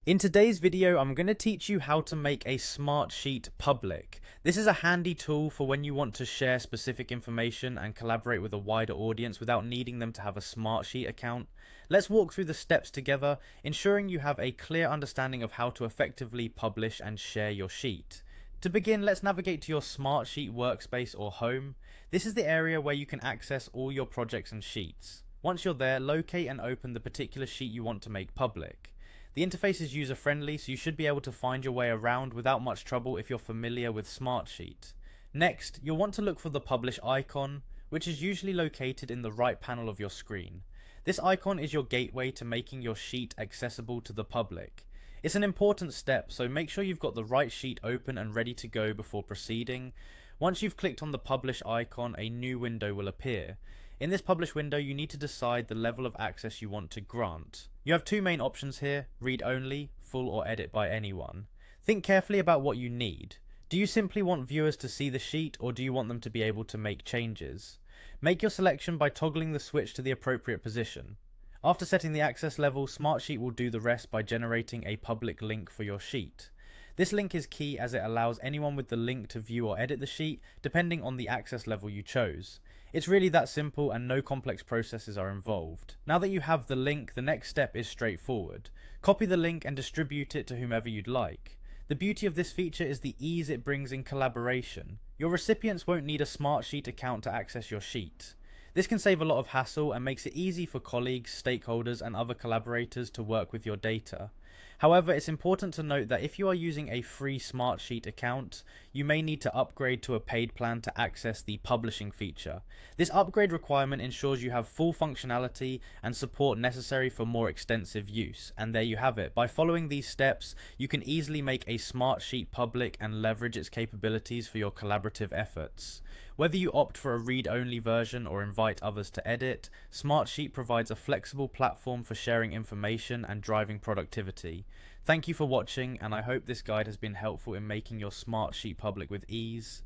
In today's video, I'm going to teach you how to make a Smartsheet public. This is a handy tool for when you want to share specific information and collaborate with a wider audience without needing them to have a Smartsheet account. Let's walk through the steps together, ensuring you have a clear understanding of how to effectively publish and share your sheet. To begin, let's navigate to your Smartsheet workspace or home. This is the area where you can access all your projects and sheets. Once you're there, locate and open the particular sheet you want to make public. The interface is user-friendly, so you should be able to find your way around without much trouble if you're familiar with Smartsheet. Next, you'll want to look for the Publish icon, which is usually located in the right panel of your screen. This icon is your gateway to making your sheet accessible to the public. It's an important step, so make sure you've got the right sheet open and ready to go before proceeding. Once you've clicked on the Publish icon, a new window will appear. In this Publish window, you need to decide the level of access you want to grant. You have two main options here: read only, full or edit by anyone. Think carefully about what you need. Do you simply want viewers to see the sheet, or do you want them to be able to make changes? Make your selection by toggling the switch to the appropriate position. After setting the access level, Smartsheet will do the rest by generating a public link for your sheet. This link is key as it allows anyone with the link to view or edit the sheet, depending on the access level you chose. It's really that simple and no complex processes are involved. Now that you have the link, the next step is straightforward. Copy the link and distribute it to whomever you'd like. The beauty of this feature is the ease it brings in collaboration. Your recipients won't need a Smartsheet account to access your sheet. This can save a lot of hassle and makes it easy for colleagues, stakeholders, and other collaborators to work with your data. However, it's important to note that if you are using a free Smartsheet account, you may need to upgrade to a paid plan to access the publishing feature. This upgrade requirement ensures you have full functionality and support necessary for more extensive use. And there you have it. By following these steps, you can easily make a Smartsheet public and leverage its capabilities for your collaborative efforts. Whether you opt for a read-only version or invite others to edit, Smartsheet provides a flexible platform for sharing information and driving productivity. Thank you for watching, and I hope this guide has been helpful in making your Smartsheet public with ease.